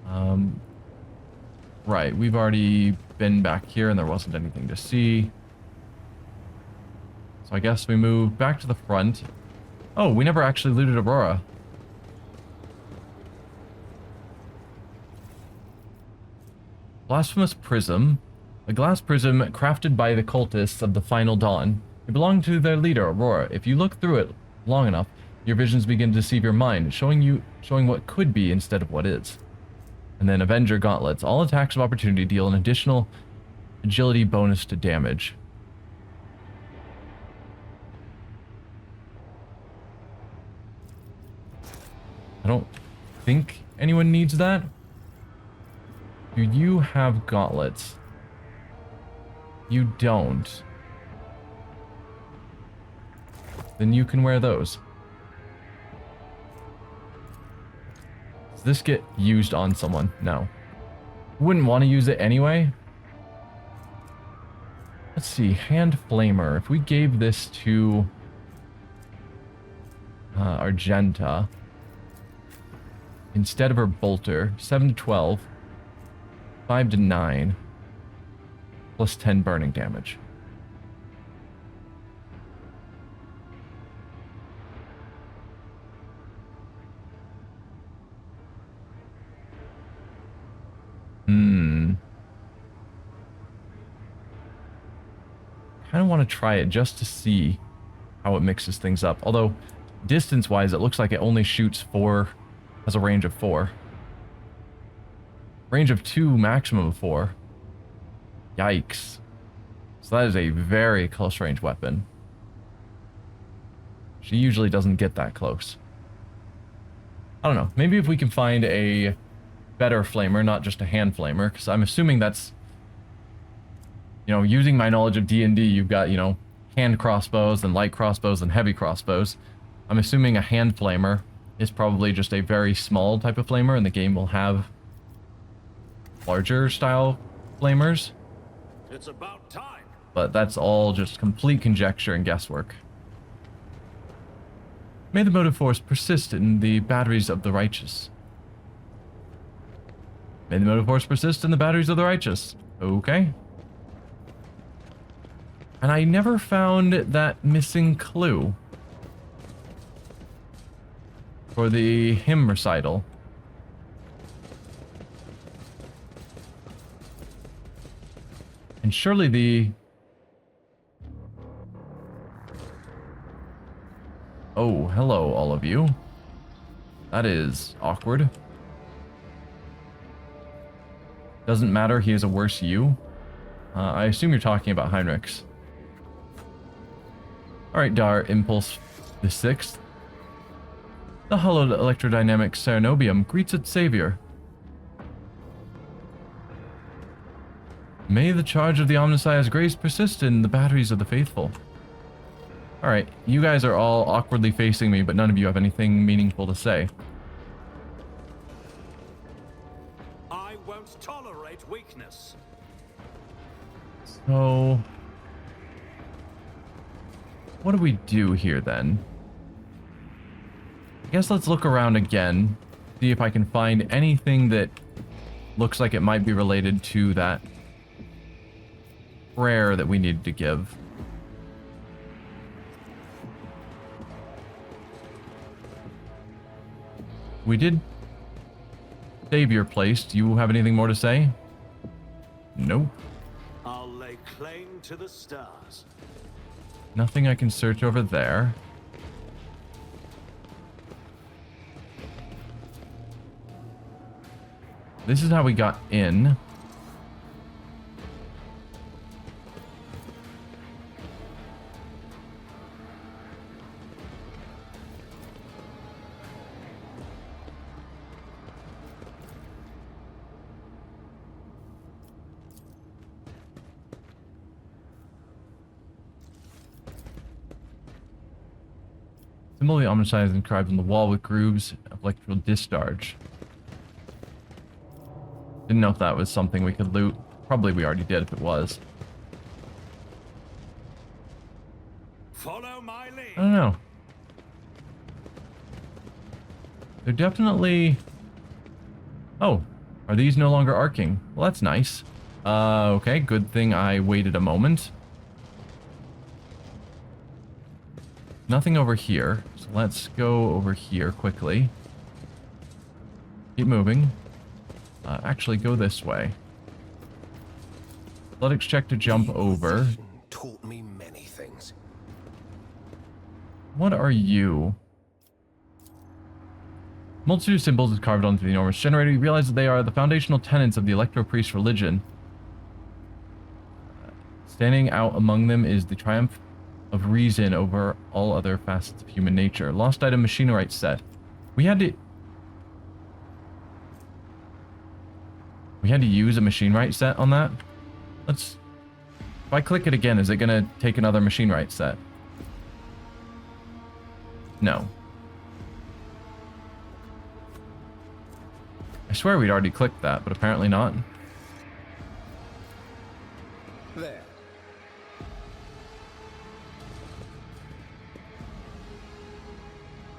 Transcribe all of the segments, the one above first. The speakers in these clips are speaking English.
Um, right, we've already been back here and there wasn't anything to see. So I guess we move back to the front. Oh, we never actually looted Aurora. Blasphemous Prism. A glass prism crafted by the cultists of the Final Dawn. It belonged to their leader, Aurora. If you look through it long enough, your visions begin to deceive your mind, showing what could be instead of what is. And then Avenger Gauntlets. All attacks of opportunity deal an additional agility bonus to damage. I don't think anyone needs that. Do you have gauntlets? You don't. Then you can wear those. Does this get used on someone? No. Wouldn't want to use it anyway. Let's see, Hand Flamer. If we gave this to Argenta instead of her bolter, 7 to 12, 5 to 9, plus 10 burning damage. Kind of want to try it just to see how it mixes things up. Although, distance-wise, it looks like it only shoots 4, has a range of 4. Range of 2, maximum of 4. Yikes. So that is a very close range weapon. She usually doesn't get that close. I don't know. Maybe if we can find a better flamer, not just a hand flamer, because I'm assuming that's, you know, using my knowledge of D&D, you've got, you know, hand crossbows and light crossbows and heavy crossbows. I'm assuming a hand flamer is probably just a very small type of flamer, and the game will have larger style flamers. It's about time. But that's all just complete conjecture and guesswork. May the motive force persist in the batteries of the righteous. May the motive force persist in the batteries of the righteous. Okay. And I never found that missing clue for the hymn recital. And surely the... Oh, hello, all of you. That is awkward. Doesn't matter, he is a worse you. I assume you're talking about Heinrix. Alright, Dar Impulse the 6th. The hollowed electrodynamic Cernobium greets its savior. May the charge of the Omnissiah's grace persist in the batteries of the faithful. Alright, you guys are all awkwardly facing me, but none of you have anything meaningful to say. I won't tolerate weakness. So... what do we do here then? I guess let's look around again, see if I can find anything that looks like it might be related to that prayer that we needed to give. We did save your place. Do you have anything more to say? Nope. I'll lay claim to the stars. Nothing I can search over there. This is how we got in. Symbol of the Omnissiah is inscribed on the wall with grooves of electrical discharge. Didn't know if that was something we could loot. Probably we already did if it was. Follow my lead. I don't know. They're definitely... oh. Are these no longer arcing? Well, that's nice. Okay, good thing I waited a moment. Nothing over here, so let's go over here quickly. Keep moving. Actually, go this way. Athletics check to jump over. Taught me many things. What are you? Multitude of symbols is carved onto the enormous generator. You realize that they are the foundational tenets of the Electro-Priest religion. Standing out among them is the triumph of reason over all other facets of human nature. Lost item machinerite set. We had to use a machinerite set on that. Let's... If I click it again, is it going to take another machinerite set? No. I swear we'd already clicked that, but apparently not. There.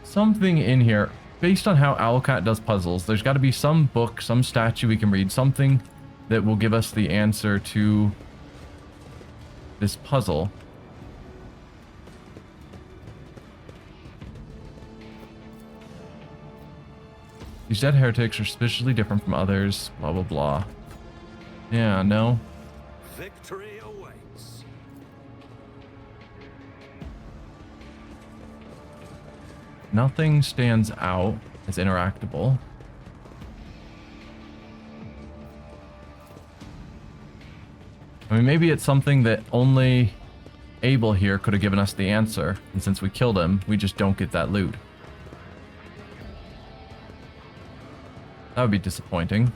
Something in here, based on how Owlcat does puzzles, there's got to be some book, some statue we can read, something that will give us the answer to this puzzle. These dead heretics are suspiciously different from others, blah blah blah. Yeah, no. Victory awaits. Nothing stands out as interactable. I mean, maybe it's something that only Abel here could have given us the answer, and since we killed him, we just don't get that loot. That would be disappointing.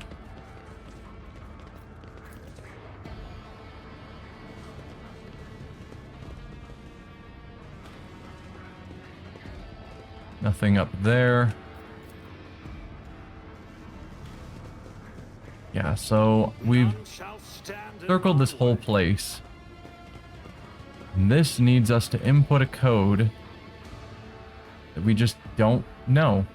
Nothing up there. Yeah, so we've circled this whole place. And this needs us to input a code that we just don't know.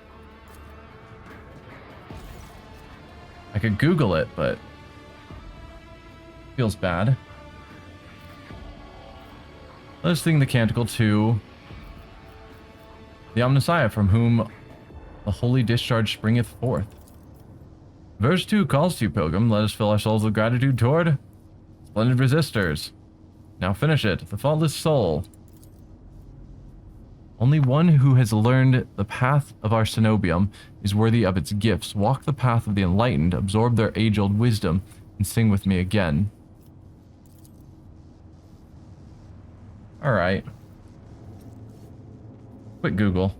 I could Google it, but feels bad. Let's sing the canticle to the Omnissiah, from whom the holy discharge springeth forth. Verse 2 calls to you, pilgrim. Let us fill our souls with gratitude toward splendid resistors. Now finish it, the faultless soul. Only one who has learned the path of our cenobium is worthy of its gifts. Walk the path of the enlightened, absorb their age-old wisdom, and sing with me again. Alright. Quick Google.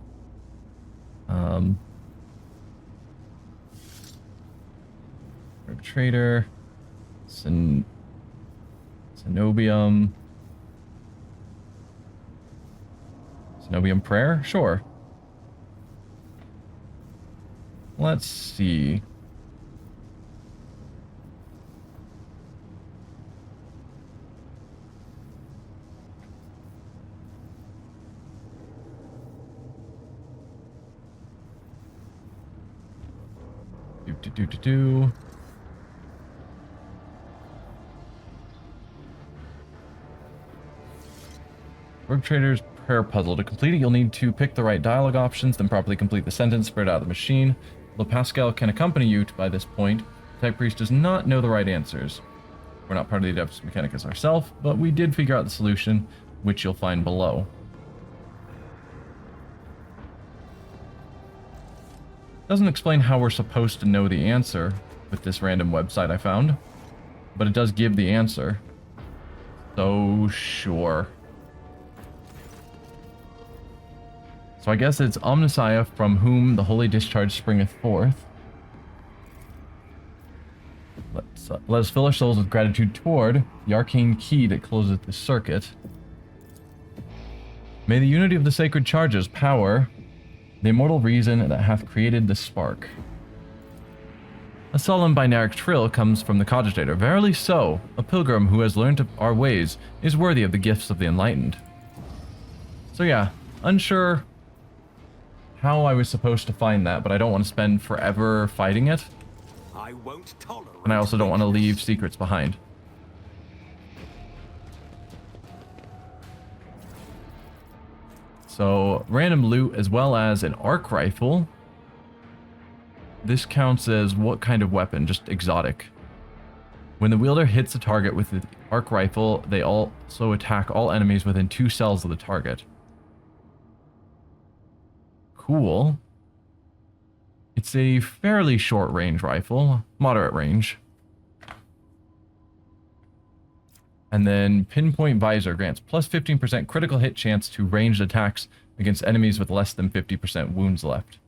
Trader. Cenobium. Cenobium prayer? Sure. Let's see. Do. Rogue Trader's prayer puzzle. To complete it, you'll need to pick the right dialogue options, then properly complete the sentence, spread out the machine. Although Pascal can accompany you by this point, the Tech Priest does not know the right answers. We're not part of the Adeptus Mechanicus ourselves, but we did figure out the solution, which you'll find below. Doesn't explain how we're supposed to know the answer with this random website I found, but it does give the answer. So, sure. So I guess it's Omnissiah, from whom the holy discharge springeth forth. Let us fill our souls with gratitude toward the arcane key that closeth the circuit. May the unity of the sacred charges power the immortal reason that hath created the spark. A solemn binaric trill comes from the cogitator. Verily so, a pilgrim who has learned our ways is worthy of the gifts of the enlightened. So yeah, unsure how I was supposed to find that, but I don't want to spend forever fighting it. I won't tolerate. And I also don't want to leave secrets behind. So, random loot as well as an arc rifle. This counts as what kind of weapon? Just exotic. When the wielder hits a target with the arc rifle, they also attack all enemies within 2 cells of the target. Cool. It's a fairly short range rifle, moderate range. And then pinpoint visor grants plus 15% critical hit chance to ranged attacks against enemies with less than 50% wounds left.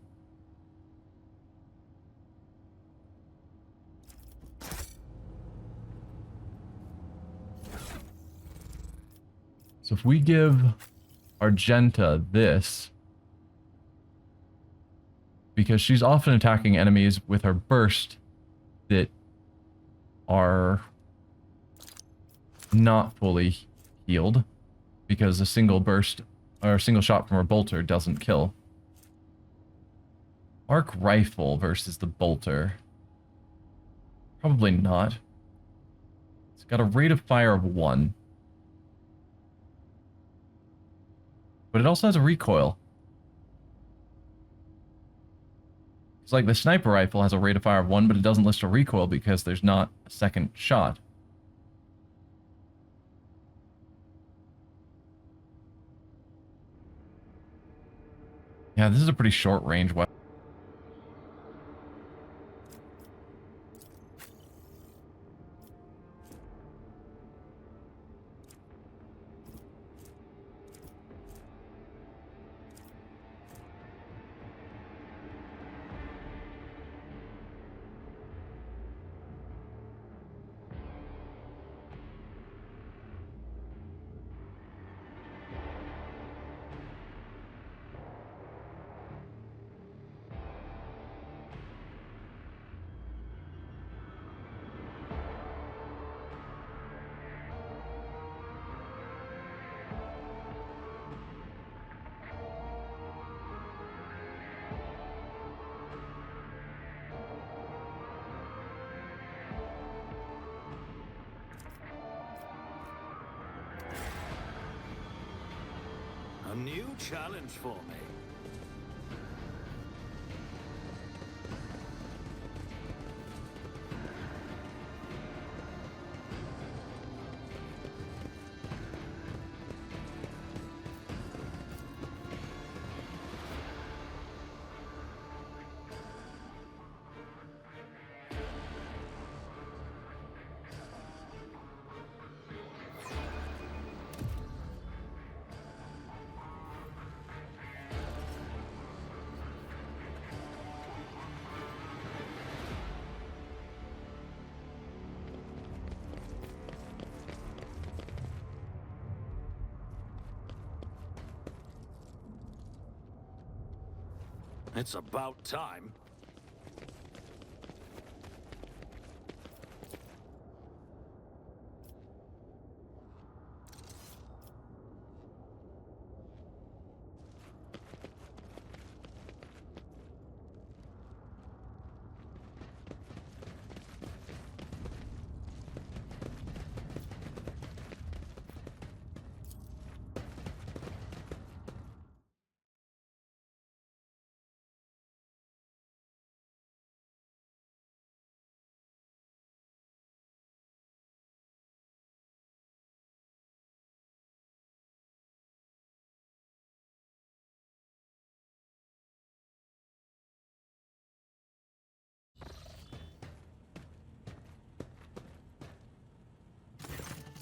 So if we give Argenta this, because she's often attacking enemies with her burst that are not fully healed, because a single burst or a single shot from her bolter doesn't kill. Arc rifle versus the bolter. Probably not. It's got a rate of fire of 1. But it also has a recoil. It's like the sniper rifle has a rate of fire of 1, but it doesn't list a recoil because there's not a second shot. Yeah, this is a pretty short range weapon. A new challenge for me. It's about time.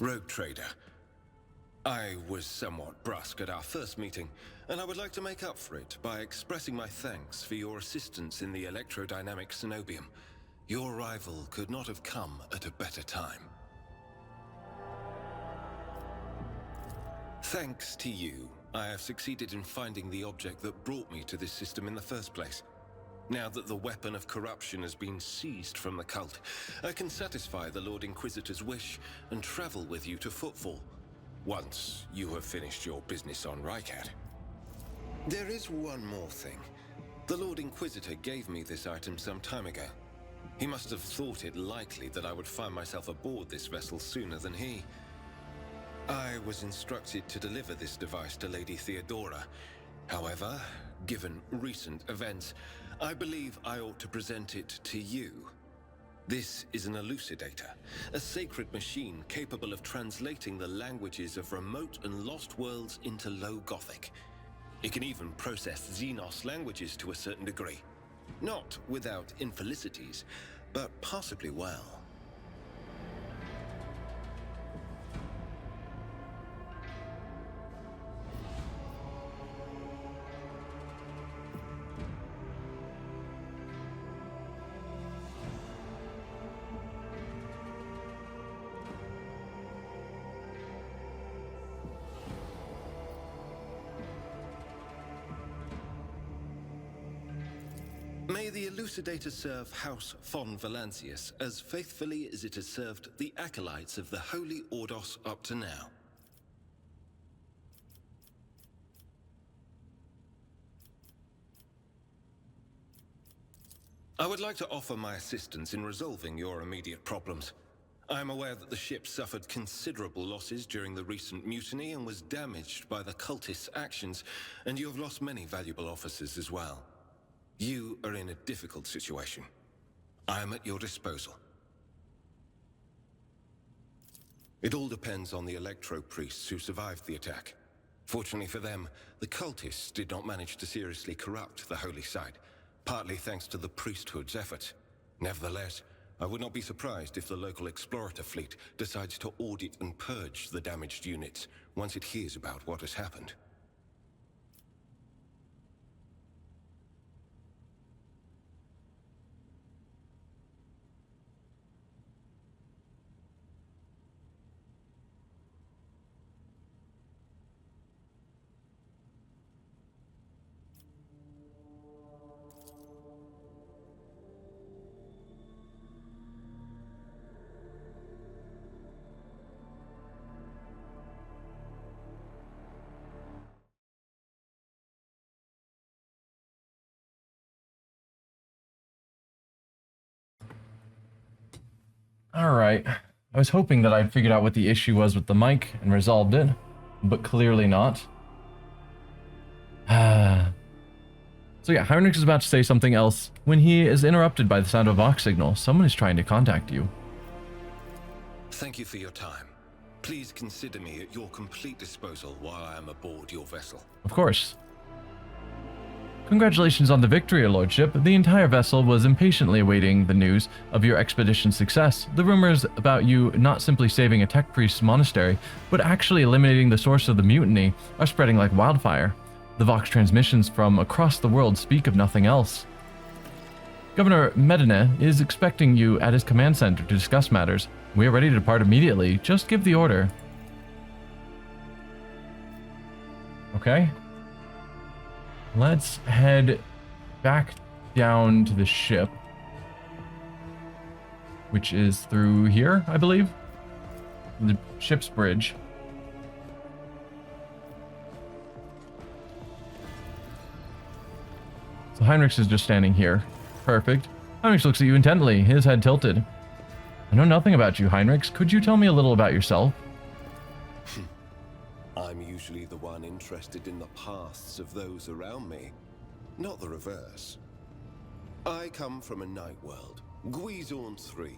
Rogue Trader. I was somewhat brusque at our first meeting, and I would like to make up for it by expressing my thanks for your assistance in the electrodynamic cenobium. Your arrival could not have come at a better time. Thanks to you, I have succeeded in finding the object that brought me to this system in the first place. Now that the weapon of corruption has been seized from the cult, I can satisfy the Lord Inquisitor's wish and travel with you to Footfall, once you have finished your business on Rycat. There is one more thing. The Lord Inquisitor gave me this item some time ago. He must have thought it likely that I would find myself aboard this vessel sooner than he. I was instructed to deliver this device to Lady Theodora. However, given recent events, I believe I ought to present it to you. This is an elucidator, a sacred machine capable of translating the languages of remote and lost worlds into Low Gothic. It can even process xenos languages to a certain degree. Not without infelicities, but possibly well. May the elucidator serve House von Valancius as faithfully as it has served the acolytes of the Holy Ordos up to now. I would like to offer my assistance in resolving your immediate problems. I am aware that the ship suffered considerable losses during the recent mutiny and was damaged by the cultists' actions, and you have lost many valuable officers as well. You are in a difficult situation. I am at your disposal. It all depends on the electro-priests who survived the attack. Fortunately for them, the cultists did not manage to seriously corrupt the holy site, partly thanks to the priesthood's efforts. Nevertheless, I would not be surprised if the local explorator fleet decides to audit and purge the damaged units once it hears about what has happened. Alright. I was hoping that I'd figured out what the issue was with the mic and resolved it, but clearly not. So yeah, Heinrix is about to say something else when he is interrupted by the sound of a Vox signal. Someone is trying to contact you. Thank you for your time. Please consider me at your complete disposal while I am aboard your vessel. Of course. Congratulations on the victory, Your Lordship. The entire vessel was impatiently awaiting the news of your expedition's success. The rumors about you not simply saving a tech priest's monastery, but actually eliminating the source of the mutiny are spreading like wildfire. The Vox transmissions from across the world speak of nothing else. Governor Medina is expecting you at his command center to discuss matters. We are ready to depart immediately. Just give the order. Okay. Let's head back down to the ship, which is through here, I believe. The ship's bridge. So Heinrix is just standing here. Perfect. Heinrix looks at you intently, his head tilted. I know nothing about you, Heinrix. Could you tell me a little about yourself? I'm usually the one interested in the pasts of those around me, not the reverse. I come from a night world, Guizorn 3.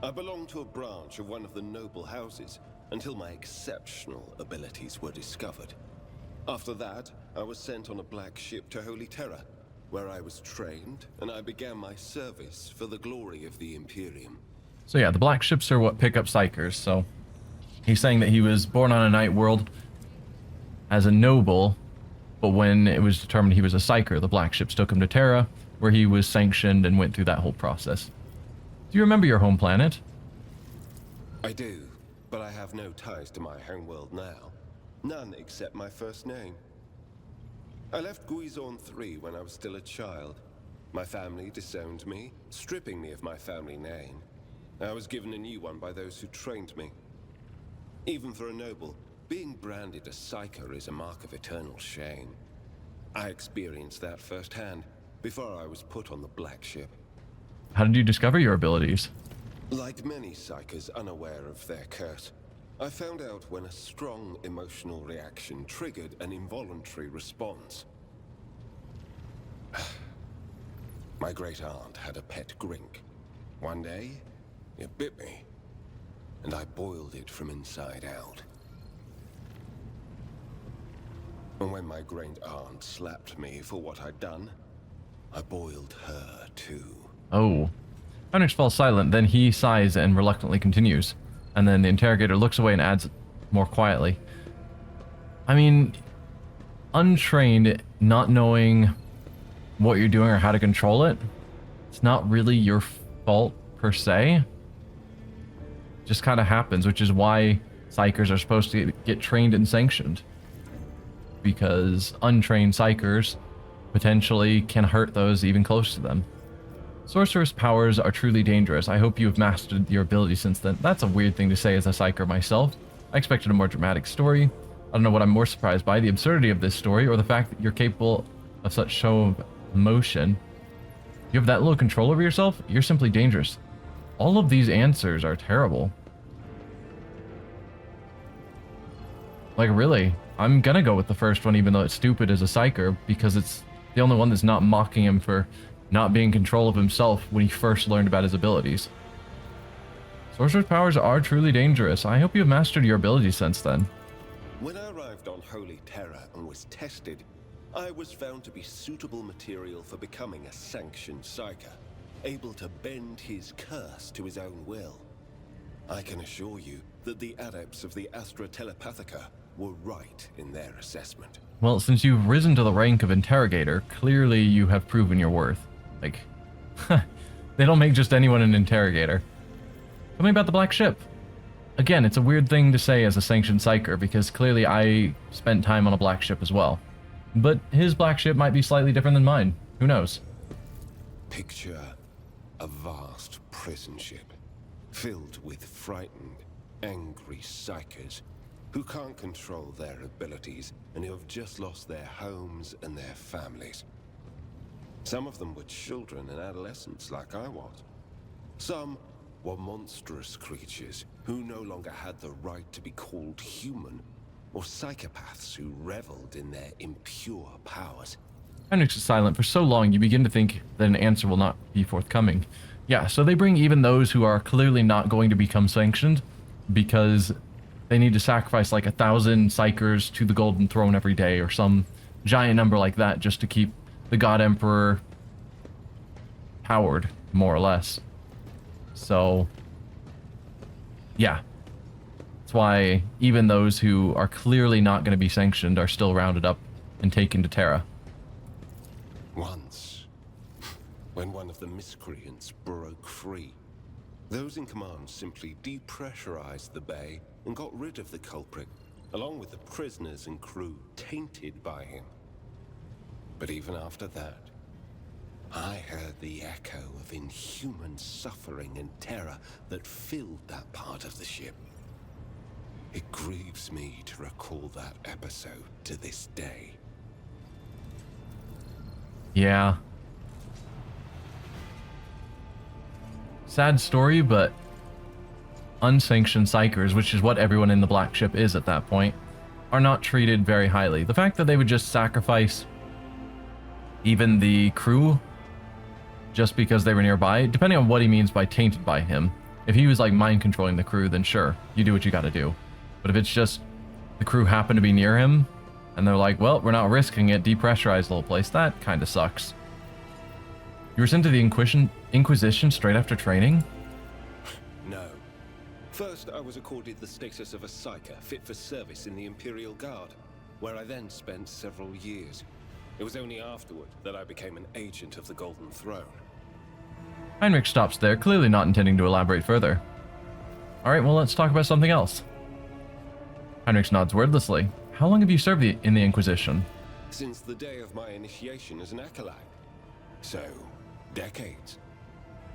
I belong to a branch of one of the noble houses until my exceptional abilities were discovered. After that, I was sent on a black ship to Holy Terra, where I was trained and I began my service for the glory of the Imperium. So yeah, the black ships are what pick up psykers, so he's saying that he was born on a night world as a noble, but when it was determined he was a psyker, the black ships took him to Terra, where he was sanctioned and went through that whole process. Do you remember your home planet? I do, but I have no ties to my homeworld now. None except my first name. I left Guizorn 3 when I was still a child. My family disowned me, stripping me of my family name. I was given a new one by those who trained me. Even for a noble, being branded a psyker is a mark of eternal shame. I experienced that firsthand before I was put on the black ship. How did you discover your abilities? Like many psykers unaware of their curse, I found out when a strong emotional reaction triggered an involuntary response. My great-aunt had a pet grink. One day, it bit me, and I boiled it from inside out. And when my great-aunt slapped me for what I'd done, I boiled her too. Oh. Heinrix falls silent, then he sighs and reluctantly continues. And then the interrogator looks away and adds more quietly. I mean, untrained, not knowing what you're doing or how to control it, it's not really your fault per se. Just kind of happens, which is why psykers are supposed to get trained and sanctioned. Because untrained psykers potentially can hurt those even close to them. Sorceress powers are truly dangerous. I hope you have mastered your ability since then. That's a weird thing to say as a psyker myself. I expected a more dramatic story. I don't know what I'm more surprised by, the absurdity of this story or the fact that you're capable of such show of emotion. You have that little control over yourself? You're simply dangerous. All of these answers are terrible. Like, really, I'm gonna go with the first one even though it's stupid as a psyker because it's the only one that's not mocking him for not being in control of himself when he first learned about his abilities. Sorcerer's powers are truly dangerous. I hope you have mastered your abilities since then. When I arrived on Holy Terra and was tested, I was found to be suitable material for becoming a sanctioned psyker, able to bend his curse to his own will. I can assure you that the adepts of the Astra Telepathica were right in their assessment. Well, since you've risen to the rank of interrogator, clearly you have proven your worth. Like, they don't make just anyone an interrogator. Tell me about the black ship. Again, it's a weird thing to say as a sanctioned psyker because clearly I spent time on a black ship as well. But his black ship might be slightly different than mine. Who knows? Picture a vast prison ship filled with frightened, angry psykers who can't control their abilities and who have just lost their homes and their families. Some of them were children and adolescents like I was. Some were monstrous creatures who no longer had the right to be called human, or psychopaths who reveled in their impure powers. Heinrix is silent for so long you begin to think that an answer will not be forthcoming. Yeah, so they bring even those who are clearly not going to become sanctioned because they need to sacrifice like 1,000 psykers to the Golden Throne every day or some giant number like that just to keep the God Emperor powered, more or less. So, yeah. That's why even those who are clearly not going to be sanctioned are still rounded up and taken to Terra. Once, when one of the miscreants broke free, those in command simply depressurized the bay and got rid of the culprit, along with the prisoners and crew tainted by him. But even after that, I heard the echo of inhuman suffering and terror that filled that part of the ship. It grieves me to recall that episode to this day. Yeah. Sad story, but unsanctioned psykers, which is what everyone in the black ship is at that point, are not treated very highly. The fact that they would just sacrifice even the crew just because they were nearby, depending on what he means by tainted by him. If he was like mind controlling the crew, then sure, you do what you gotta do. But if it's just the crew happen to be near him and they're like, well, we're not risking it, depressurize the whole place, that kind of sucks. You were sent to the Inquisition straight after training? No. First, I was accorded the status of a psyker fit for service in the Imperial Guard, where I then spent several years. It was only afterward that I became an agent of the Golden Throne. Heinrix stops there, clearly not intending to elaborate further. Alright, well, let's talk about something else. Heinrix nods wordlessly. How long have you served in the Inquisition? Since the day of my initiation as an acolyte. So, decades.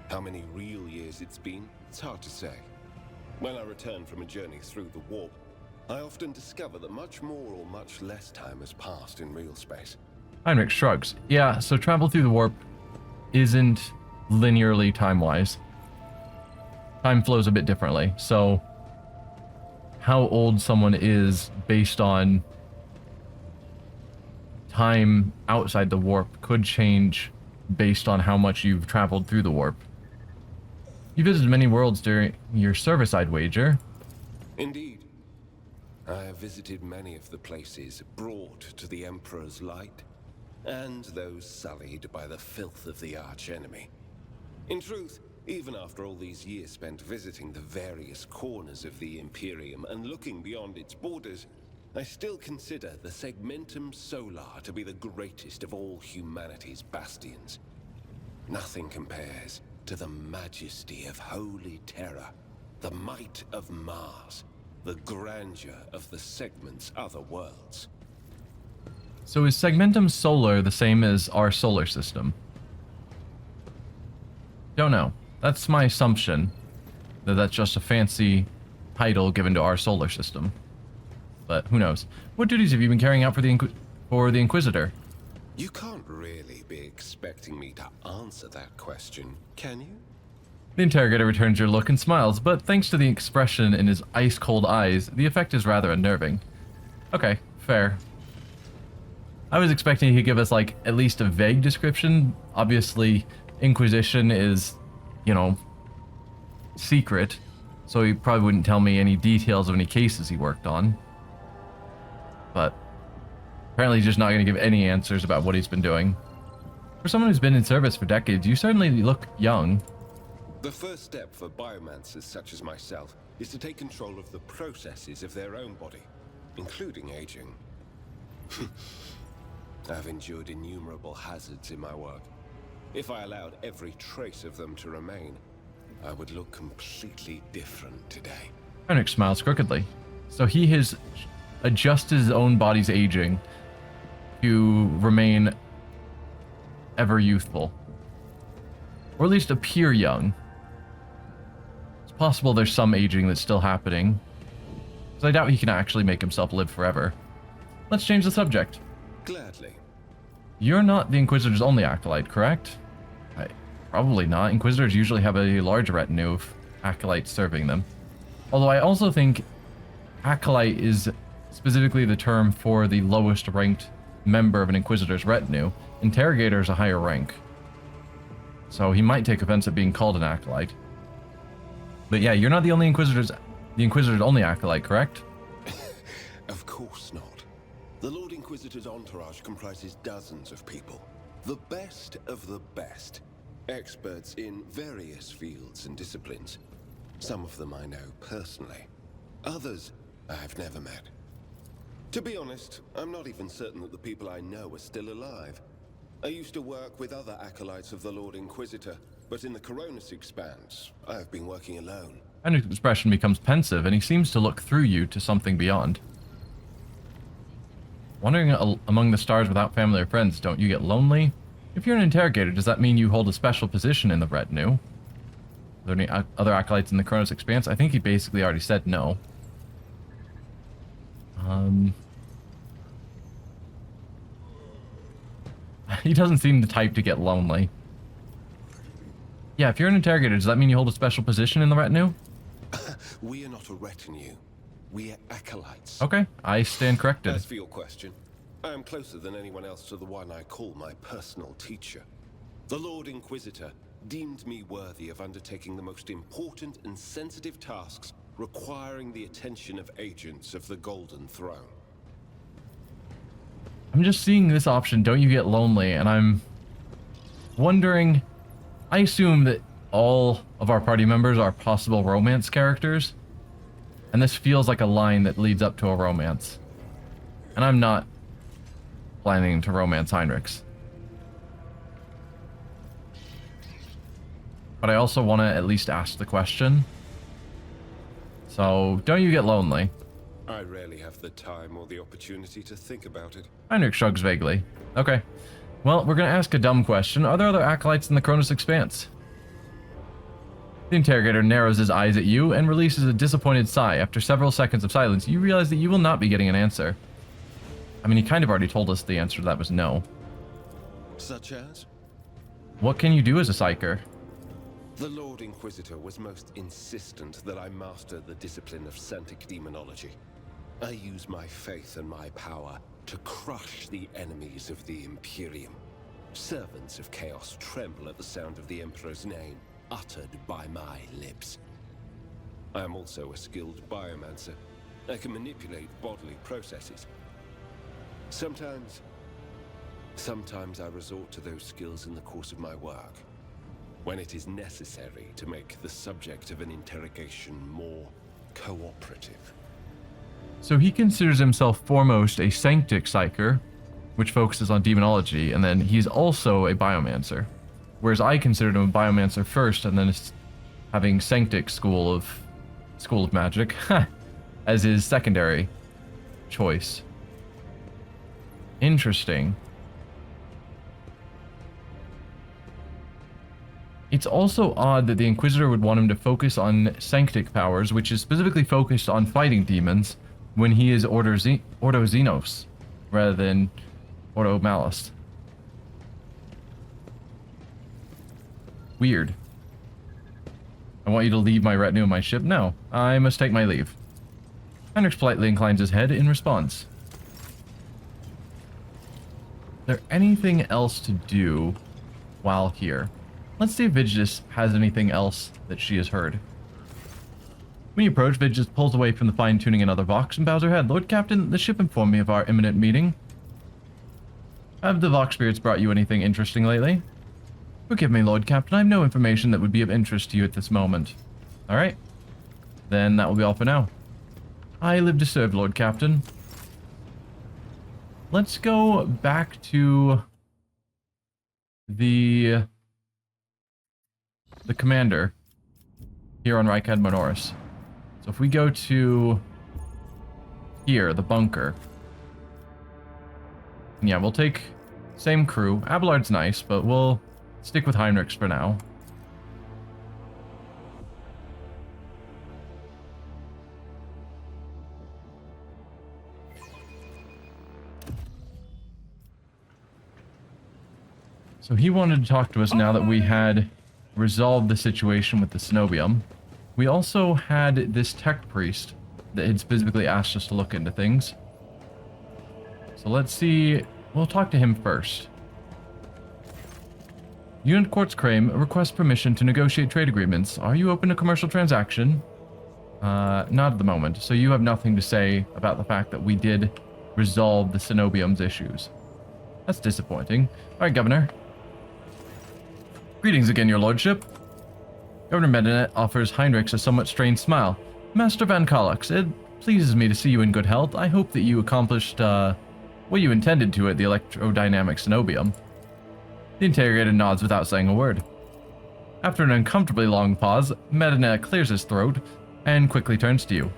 How many real years it's been, it's hard to say. When I return from a journey through the warp, I often discover that much more or much less time has passed in real space. Heinrix shrugs. Yeah, so travel through the warp isn't linearly time-wise. Time flows a bit differently, so how old someone is based on time outside the warp could change based on how much you've traveled through the warp. You visited many worlds during your service, I'd wager. Indeed. I have visited many of the places brought to the Emperor's light, and those sullied by the filth of the archenemy. In truth, even after all these years spent visiting the various corners of the Imperium and looking beyond its borders, I still consider the Segmentum Solar to be the greatest of all humanity's bastions. Nothing compares to the majesty of Holy Terror, the might of Mars, the grandeur of the Segment's other worlds. So is Segmentum Solar the same as our solar system? Don't know. That's my assumption, that that's just a fancy title given to our solar system. But who knows? What duties have you been carrying out for the Inquisitor? You can't really be expecting me to answer that question, can you? The interrogator returns your look and smiles, but thanks to the expression in his ice-cold eyes, the effect is rather unnerving. Okay, fair. I was expecting he could give us, like, at least a vague description. Obviously, Inquisition is, you know, secret, so he probably wouldn't tell me any details of any cases he worked on. But apparently he's just not going to give any answers about what he's been doing. For someone who's been in service for decades, you certainly look young. The first step for biomancers such as myself is to take control of the processes of their own body, including aging. I've endured innumerable hazards in my work. If I allowed every trace of them to remain, I would look completely different today. Heinrix smiles crookedly. So he has adjusted his own body's aging to remain ever youthful. Or at least appear young. It's possible there's some aging that's still happening, because I doubt he can actually make himself live forever. Let's change the subject. Gladly. You're not the Inquisitor's only acolyte, correct? Probably not. Inquisitors usually have a large retinue of acolytes serving them. Although I also think acolyte is specifically the term for the lowest ranked member of an Inquisitor's retinue. Interrogator is a higher rank. So he might take offense at being called an acolyte. But yeah, you're not the Inquisitor's only acolyte, correct? Of course not. The Lord Inquisitor's entourage comprises dozens of people. The best of the best. Experts in various fields and disciplines. Some of them I know personally. Others I've never met. To be honest, I'm not even certain that the people I know are still alive. I used to work with other acolytes of the Lord Inquisitor, but in the Koronus Expanse, I have been working alone. And his expression becomes pensive, and he seems to look through you to something beyond. Wandering among the stars without family or friends, don't you get lonely? If you're an interrogator, does that mean you hold a special position in the retinue? Are there any other acolytes in the Koronus Expanse? I think he basically already said no. He doesn't seem the type to get lonely. Yeah, if you're an interrogator, does that mean you hold a special position in the retinue? We are not a retinue. We are acolytes. Okay, I stand corrected. As for your question, I am closer than anyone else to the one I call my personal teacher. The Lord Inquisitor deemed me worthy of undertaking the most important and sensitive tasks requiring the attention of agents of the Golden Throne. I'm just seeing this option, don't you get lonely, and I'm wondering, I assume that all of our party members are possible romance characters, and this feels like a line that leads up to a romance. And I'm not planning to romance Heinrix. But I also want to at least ask the question. So, don't you get lonely? I rarely have the time or the opportunity to think about it. Heinrix shrugs vaguely. Okay. Well, we're going to ask a dumb question. Are there other acolytes in the Koronus Expanse? The interrogator narrows his eyes at you and releases a disappointed sigh. After several seconds of silence, you realize that you will not be getting an answer. I mean, he kind of already told us the answer to that was no. Such as? What can you do as a psyker? The Lord Inquisitor was most insistent that I master the discipline of Santic Demonology. I use my faith and my power to crush the enemies of the Imperium. Servants of chaos tremble at the sound of the Emperor's name, uttered by my lips. I am also a skilled biomancer. I can manipulate bodily processes. Sometimes I resort to those skills in the course of my work, when it is necessary to make the subject of an interrogation more cooperative. So he considers himself foremost a sanctic psyker, which focuses on demonology, and then he's also a biomancer. Whereas I considered him a biomancer first, and then having sanctic school of magic as his secondary choice. Interesting. It's also odd that the Inquisitor would want him to focus on sanctic powers, which is specifically focused on fighting demons, when he is Ordo Xenos, rather than Ordo Malus. Weird. I want you to leave my retinue and my ship? No, I must take my leave. Heinrix politely inclines his head in response. Is there anything else to do while here? Let's see if Vigidus has anything else that she has heard. When you approach, Vigidus pulls away from the fine-tuning and other Vox and bows her head. Lord Captain, the ship informed me of our imminent meeting. Have the Vox spirits brought you anything interesting lately? Forgive me, Lord Captain, I have no information that would be of interest to you at this moment. Alright. Then that will be all for now. I live to serve, Lord Captain. Let's go back to the commander here on Rykad Minoris. So if we go to here, the bunker. Yeah, we'll take same crew. Abelard's nice, but we'll stick with Heinrix for now. So he wanted to talk to us now that we had resolved the situation with the Cenobium. We also had this tech priest that had specifically asked us to look into things. So let's see. We'll talk to him first. Unit Quartz Crane requests permission to negotiate trade agreements. Are you open to commercial transaction? Not at the moment. So you have nothing to say about the fact that we did resolve the Cenobium's issues. That's disappointing. Alright, Governor. Greetings again, your lordship. Governor Medinet offers Heinrix a somewhat strained smile. Master Van Calox, it pleases me to see you in good health. I hope that you accomplished what you intended to at the electrodynamic Cenobium. The interrogator nods without saying a word. After an uncomfortably long pause, Medinet clears his throat and quickly turns to you.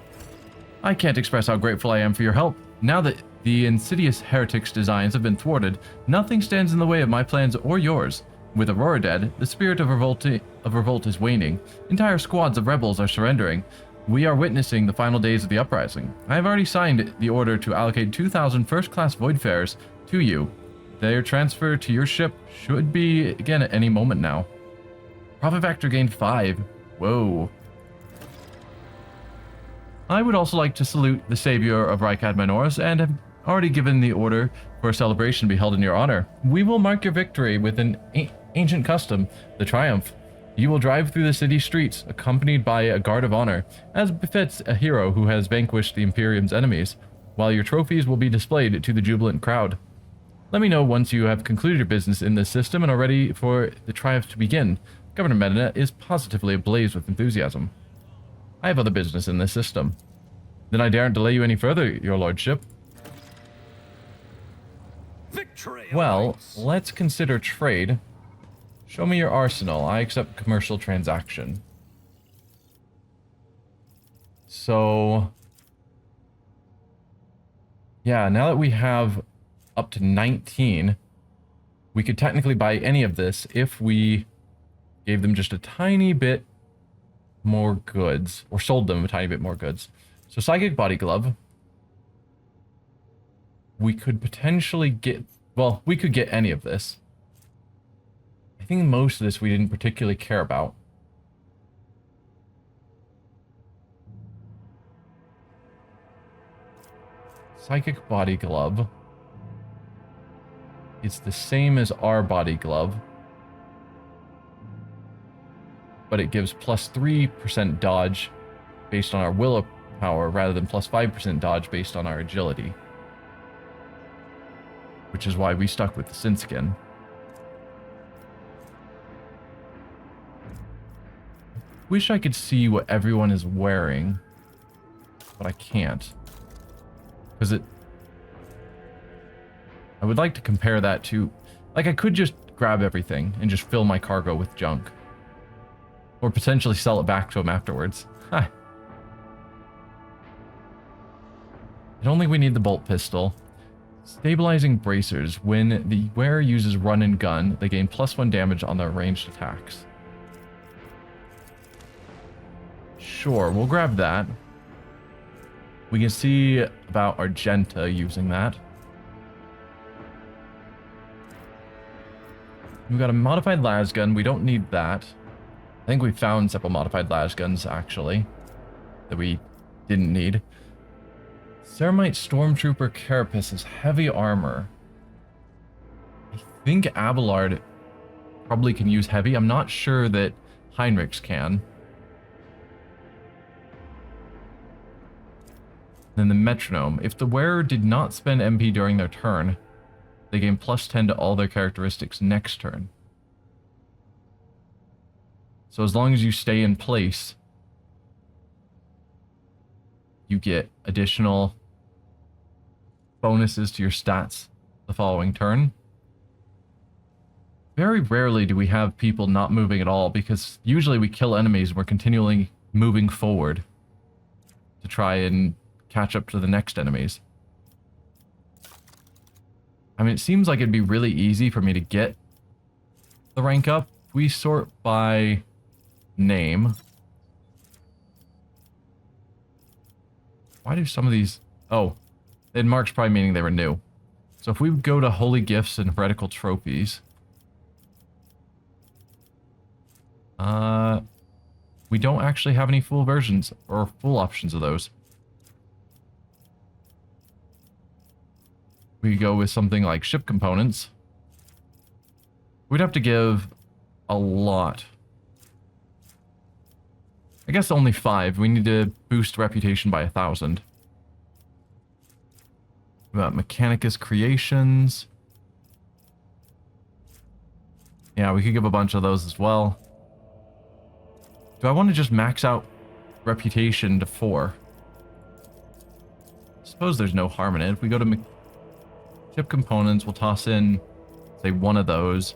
I can't express how grateful I am for your help. Now that the insidious heretic's designs have been thwarted, nothing stands in the way of my plans or yours. With Aurora dead, the spirit of revolt is waning. Entire squads of rebels are surrendering. We are witnessing the final days of the uprising. I have already signed the order to allocate 2,000 first-class voidfarers to you. Their transfer to your ship should be, again, at any moment now. Profit factor gained 5. Whoa. I would also like to salute the savior of Rykad Minoris and have already given the order for a celebration to be held in your honor. We will mark your victory with an ancient custom, the Triumph. You will drive through the city streets, accompanied by a guard of honor, as befits a hero who has vanquished the Imperium's enemies, while your trophies will be displayed to the jubilant crowd. Let me know once you have concluded your business in this system and are ready for the Triumph to begin. Governor Medinet is positively ablaze with enthusiasm. I have other business in this system. Then I daren't delay you any further, your lordship. Victory! Well, let's consider trade. Show me your arsenal. I accept commercial transaction. So, yeah, now that we have up to 19, we could technically buy any of this if we gave them just a tiny bit more goods, or sold them a tiny bit more goods. So Psychic Body Glove. We could potentially get, well, we could get any of this. I think most of this we didn't particularly care about. Psychic body glove. It's the same as our body glove, but it gives plus 3% dodge based on our willpower rather than plus 5% dodge based on our agility. Which is why we stuck with the Sin Skin. Wish I could see what everyone is wearing, but I can't. Because I would like to compare that to... Like, I could just grab everything and just fill my cargo with junk. Or potentially sell it back to him afterwards. I don't think we need the bolt pistol. Stabilizing bracers. When the wearer uses run and gun, they gain +1 damage on their ranged attacks. Sure, we'll grab that. We can see about Argenta using that. We've got a modified lasgun. We don't need that. I think we found several modified lasguns, actually, that we didn't need. Ceramite Stormtrooper Carapace is heavy armor. I think Abelard probably can use heavy. I'm not sure that Heinrix can. Then the metronome. If the wearer did not spend MP during their turn, they gain +10 to all their characteristics next turn. So as long as you stay in place, you get additional bonuses to your stats the following turn. Very rarely do we have people not moving at all, because usually we kill enemies and we're continually moving forward to try and catch up to the next enemies. I mean, it seems like it'd be really easy for me to get the rank up. If we sort by name. Why do some of these... Oh, they had marks, probably meaning they were new. So if we go to Holy Gifts and Heretical Trophies... we don't actually have any full versions or full options of those. We go with something like ship components. We'd have to give a lot. I guess only 5. We need to boost reputation by 1,000. We've got Mechanicus Creations. Yeah, we could give a bunch of those as well. Do I want to just max out reputation to 4? I suppose there's no harm in it. If we go to ship components, we'll toss in, say, one of those.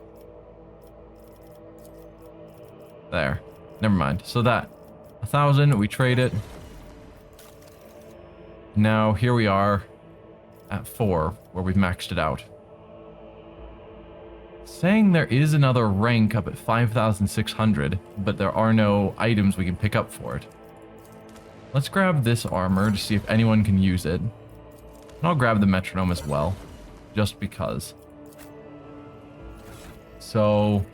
There. Never mind. So that 1,000, we trade it. Now here we are at 4, where we've maxed it out. Saying there is another rank up at 5,600, but there are no items we can pick up for it. Let's grab this armor to see if anyone can use it. And I'll grab the metronome as well, just because. So,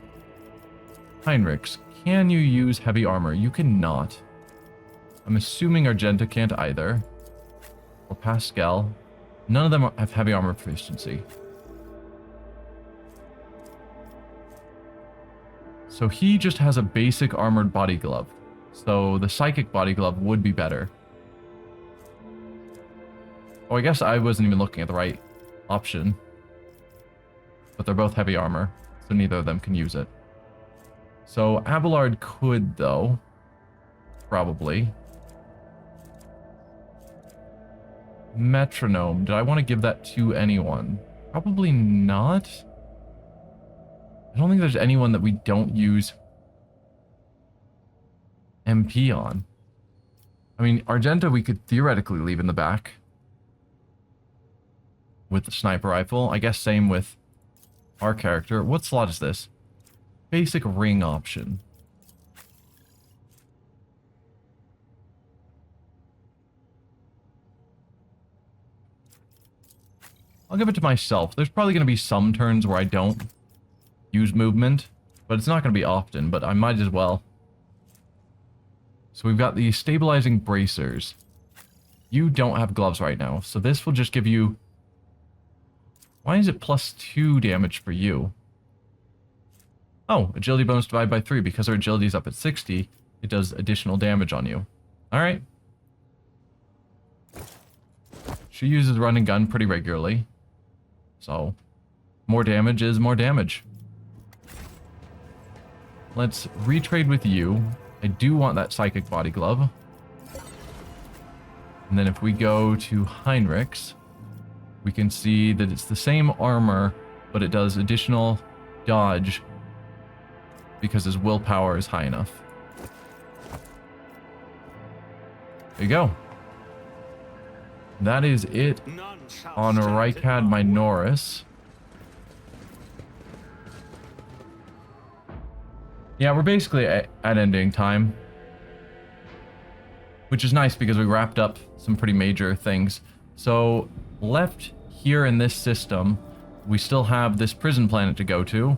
Heinrix, can you use heavy armor? You cannot. I'm assuming Argenta can't either. Or Pascal. None of them have heavy armor proficiency. So he just has a basic armored body glove. So the psychic body glove would be better. Oh, I guess I wasn't even looking at the right option. But they're both heavy armor, so neither of them can use it. So Abelard could, though. Probably. Metronome. Did I want to give that to anyone? Probably not. I don't think there's anyone that we don't use MP on. I mean, Argenta we could theoretically leave in the back with the sniper rifle. I guess same with our character. What slot is this? Basic ring option. I'll give it to myself. There's probably going to be some turns where I don't use movement, but it's not going to be often, but I might as well. So we've got the stabilizing bracers. you don't have gloves right now. So this will just give you... Why is it +2 damage for you? Oh, agility bonus divided by 3. Because our agility is up at 60, it does additional damage on you. Alright. She uses run and gun pretty regularly. So, more damage is more damage. Let's retrade with you. I do want that psychic body glove. And then if we go to Heinrix, we can see that it's the same armor, but it does additional dodge because his willpower is high enough. There you go. That is it on Rykad Minoris. Yeah, we're basically at ending time. Which is nice because we wrapped up some pretty major things. So, left here in this system, we still have this prison planet to go to.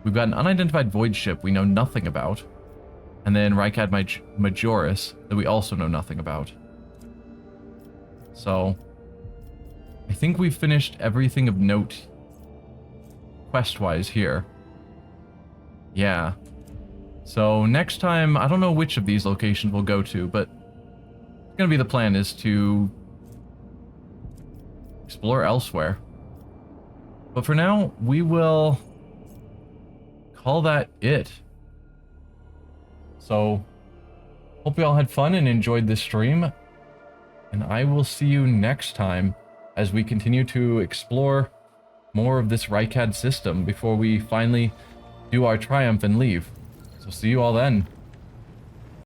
We've got an unidentified void ship we know nothing about. And then Rykad Majoris that we also know nothing about. So, I think we've finished everything of note quest-wise here. Yeah. So next time, I don't know which of these locations we'll go to, but it's going to be the plan is to explore elsewhere. But for now, we will call that it. So, hope you all had fun and enjoyed this stream. And I will see you next time as we continue to explore more of this Rykad system before we finally do our triumph and leave. So see you all then.